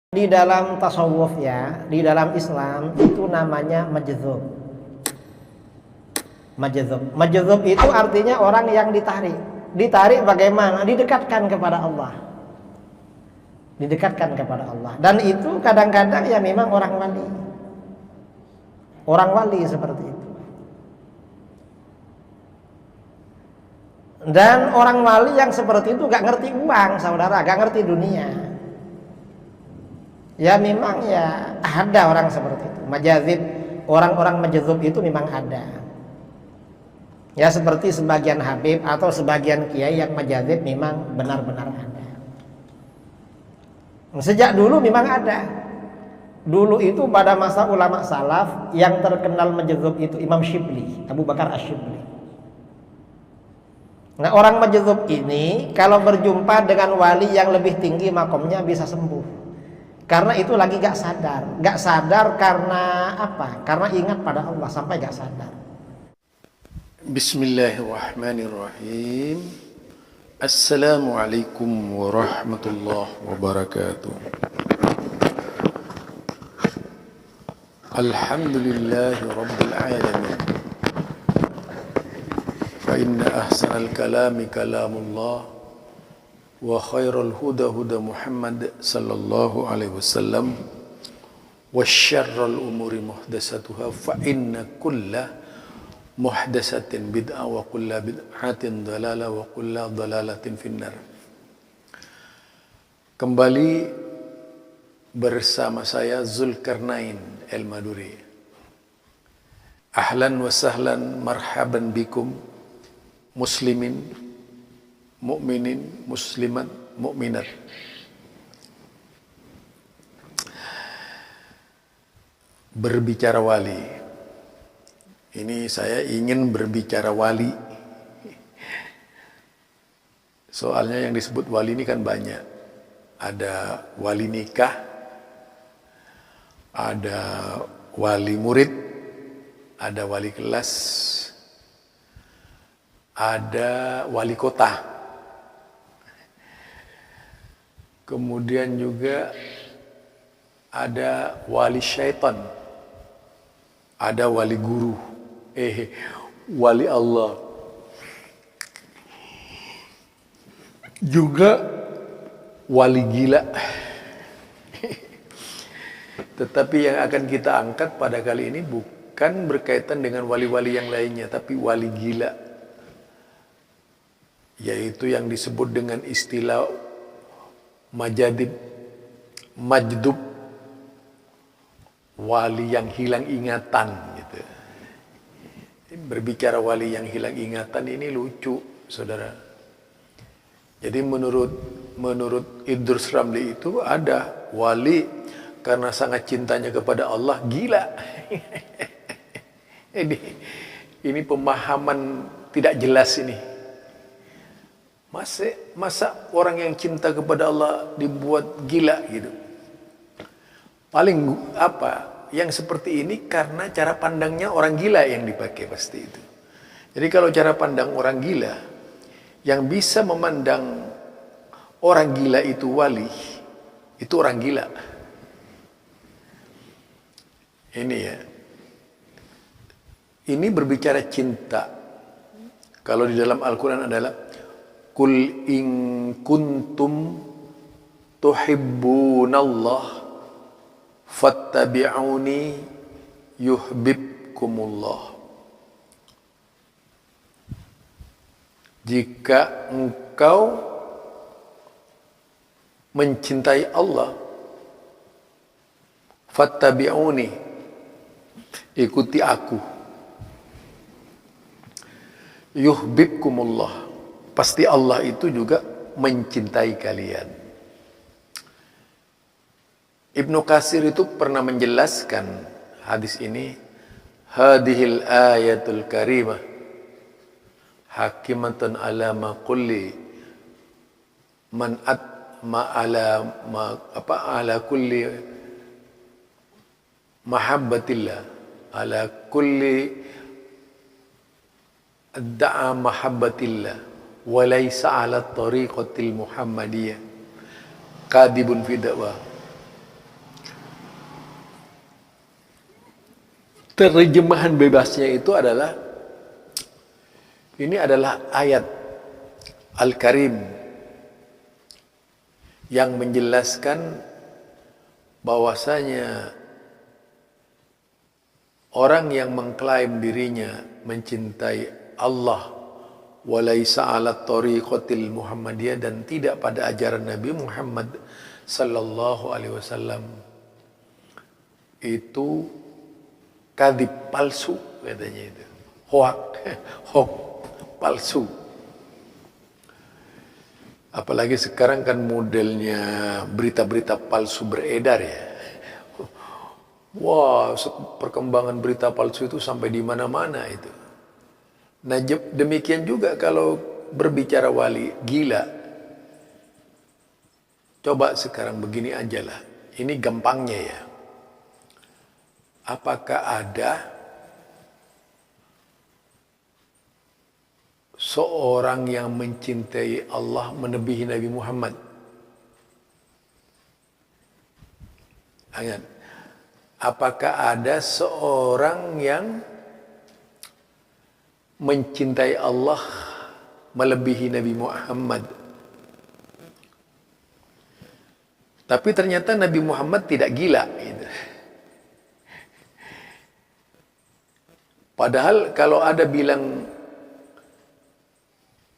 Di dalam tasawuf ya, di dalam Islam itu namanya majdzub. Majdzub itu artinya orang yang ditarik. Ditarik bagaimana? Didekatkan kepada Allah. Didekatkan kepada Allah. Dan itu kadang-kadang ya memang orang wali. Orang wali seperti itu. Dan orang wali yang seperti itu gak ngerti uang, saudara, gak ngerti dunia. Ya memang ya ada orang seperti itu. Majadzib, orang-orang majdzub itu memang ada. Ya seperti sebagian habib atau sebagian kiai yang majadzib memang benar-benar ada. Sejak dulu memang ada. Dulu itu pada masa ulama salaf yang terkenal majdzub itu Imam Syibli, Abu Bakar Asy-Syibli. Nah, orang majdzub ini kalau berjumpa dengan wali yang lebih tinggi makomnya bisa sembuh. Karena itu lagi gak sadar karena apa? Karena ingat pada Allah sampai gak sadar. Bismillahirrahmanirrahim. Assalamualaikum warahmatullahi wabarakatuh. Alhamdulillahi rabbil alamin. Fa inna ahsanal kalami kalamullah wa khairul huda huda Muhammad sallallahu alaihi wasallam wa syarrul umuri muhdatsatuha fa inna kulla muhdatsatin bid'ah wa kulla bid'atin dhalalah wa kulla dhalalatin finnar. Kembali bersama saya Zulkarnain El-Maduri. Ahlan wa sahlan marhaban bikum muslimin mukminin, muslimat, mukminat. Berbicara wali. Ini saya ingin berbicara wali. Soalnya yang disebut wali ini kan banyak. Ada wali nikah, ada wali murid, ada wali kelas, ada wali kota. Kemudian juga ada wali syaitan, ada wali guru, wali Allah, juga wali gila. Tetapi yang akan kita angkat pada kali ini bukan berkaitan dengan wali-wali yang lainnya, tapi wali gila, yaitu yang disebut dengan istilah majdub, wali yang hilang ingatan gitu. Berbicara wali yang hilang ingatan ini lucu, saudara. Jadi menurut Idrus Ramli itu ada wali karena sangat cintanya kepada Allah gila. Ini pemahaman tidak jelas ini. Masa orang yang cinta kepada Allah dibuat gila gitu. Paling apa yang seperti ini karena cara pandangnya orang gila yang dipakai pasti itu. Jadi kalau cara pandang orang gila, yang bisa memandang orang gila itu wali, itu orang gila. Ini ya. Ini berbicara cinta. Kalau di dalam Al-Quran adalah Kul in kuntum tuhibbunallah fattabi'uni yuhibbukumullah. Jika engkau mencintai Allah, fattabi'uni, ikuti aku. Yuhibbukumullah, pasti Allah itu juga mencintai kalian. Ibnu Katsir itu pernah menjelaskan hadis ini, hadhil ayatul karimah hakimatan ala ma kulli man atma ala kulli mahabbatillah ala kulli adda'a mahabbatillah walaysa ala tariqatil muhammadiyah kadibun fi dakwah. terjemahan bebasnya itu adalah, ini adalah ayat Al-Karim yang menjelaskan bahwasanya orang yang mengklaim dirinya mencintai Allah walaisa ala tariqatil Muhammadiyah, dan tidak pada ajaran Nabi Muhammad sallallahu alaihi wasallam, itu kadzib, palsu katanya, itu hoax palsu. Apalagi sekarang kan modelnya berita-berita palsu beredar ya. Wah, perkembangan berita palsu itu sampai di mana-mana itu. Nah, demikian juga kalau berbicara wali gila. Coba sekarang begini aja lah. Ini gampangnya ya. Apakah ada seorang yang mencintai Allah melebihi Nabi Muhammad? Ingat. Apakah ada seorang yang mencintai Allah melebihi Nabi Muhammad? Tapi ternyata Nabi Muhammad tidak gila gitu. Padahal kalau ada bilang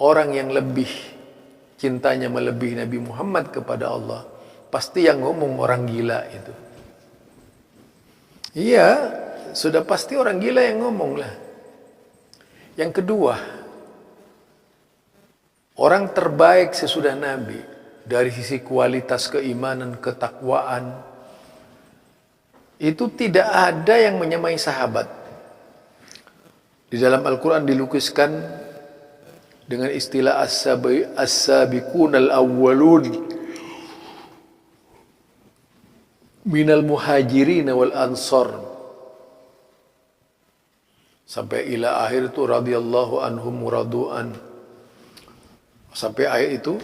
orang yang lebih cintanya melebihi Nabi Muhammad kepada Allah, pasti yang ngomong orang gila itu. Iya, sudah pasti orang gila yang ngomong lah. Yang kedua, orang terbaik sesudah Nabi dari sisi kualitas keimanan, ketakwaan, itu tidak ada yang menyamai sahabat. Di dalam Al-Quran dilukiskan dengan istilah as-sabiqun al-awwalun minal muhajirin wal ansar, sampai ila akhir itu radhiyallahu anhum radu'an, sampai ayat itu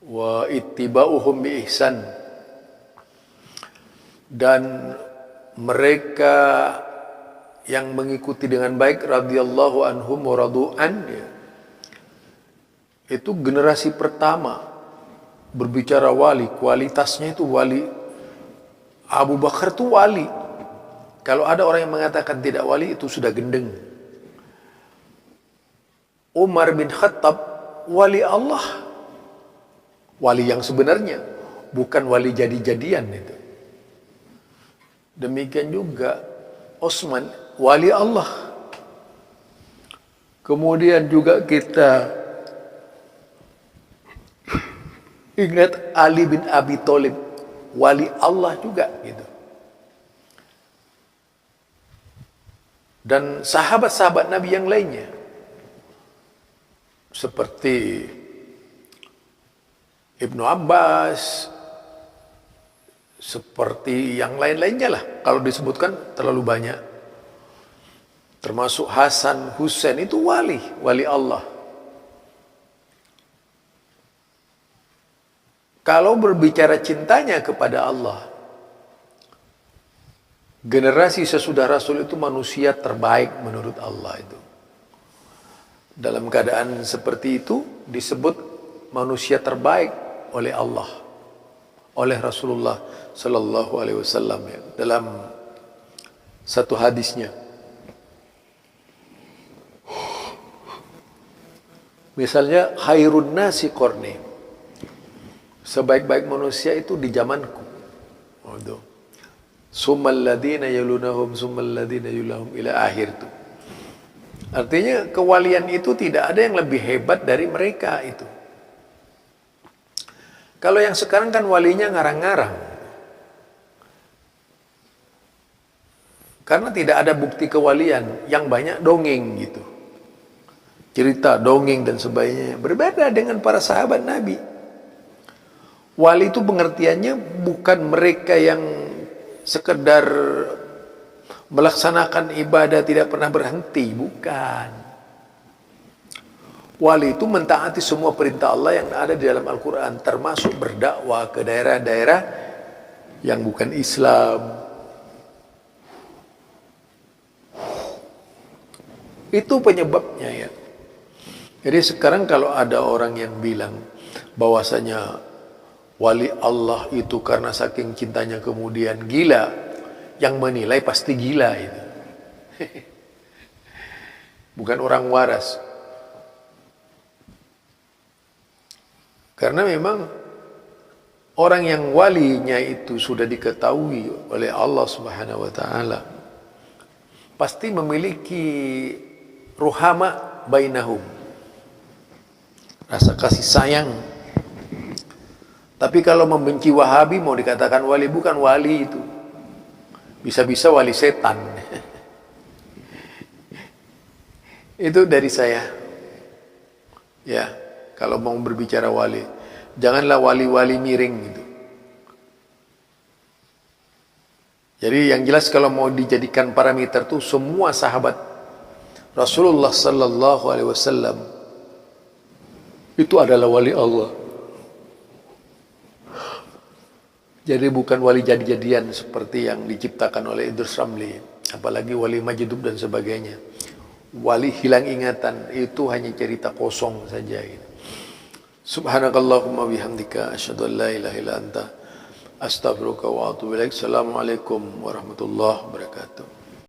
wa ittiba'uhum bi ihsan, dan mereka yang mengikuti dengan baik radhiyallahu anhum radu'an, ya, itu generasi pertama. Berbicara wali, kualitasnya itu wali. Abu Bakar itu wali. Kalau ada orang yang mengatakan tidak wali, itu sudah gendeng. Umar bin Khattab, wali Allah. Wali yang sebenarnya, bukan wali jadi-jadian itu. Demikian juga Utsman, wali Allah. Kemudian juga kita ingat Ali bin Abi Thalib, wali Allah juga gitu. Dan sahabat-sahabat Nabi yang lainnya, seperti Ibnu Abbas, seperti yang lain-lainnya lah. Kalau disebutkan terlalu banyak. Termasuk Hasan, Husain, itu wali Allah. Kalau berbicara cintanya kepada Allah, generasi sesudah Rasul itu manusia terbaik menurut Allah itu. Dalam keadaan seperti itu disebut manusia terbaik oleh Allah, oleh Rasulullah Sallallahu Alaihi Wasallam ya, dalam satu hadisnya. Misalnya khairun nasi qarni, sebaik-baik manusia itu di zamanku. Summal ladina yalunahum summal ladina yulahum ila akhir itu. Artinya kewalian itu tidak ada yang lebih hebat dari mereka itu. Kalau yang sekarang kan walinya ngarang-ngarang. Karena tidak ada bukti kewalian, yang banyak dongeng gitu. Cerita, dongeng dan sebagainya. Berbeda dengan para sahabat Nabi. Wali itu pengertiannya bukan mereka yang sekedar melaksanakan ibadah tidak pernah berhenti, bukan. Wali itu mentaati semua perintah Allah yang ada di dalam Al-Quran, termasuk berdakwah ke daerah-daerah yang bukan Islam. Itu penyebabnya ya. Jadi sekarang kalau ada orang yang bilang bahwasanya wali Allah itu karena saking cintanya kemudian gila, yang menilai pasti gila itu. Bukan orang waras. Karena memang orang yang walinya itu sudah diketahui oleh Allah Subhanahu wa taala pasti memiliki ruhama bainahum, rasa kasih sayang. Tapi kalau membenci Wahabi mau dikatakan wali, bukan wali itu. Bisa-bisa wali setan. Itu dari saya. Ya, kalau mau berbicara wali, janganlah wali-wali miring gitu. Jadi yang jelas kalau mau dijadikan parameter tuh semua sahabat Rasulullah sallallahu alaihi wasallam itu adalah wali Allah. Jadi bukan wali jadi-jadian seperti yang diciptakan oleh Idrus Ramli, apalagi wali Majdub dan sebagainya. Wali hilang ingatan itu hanya cerita kosong saja gitu. Subhanakallahumma bihamdika asyhadu an la ilaha illa anta astaghfiruka wa atubu ilaik. Assalamualaikum warahmatullahi wabarakatuh.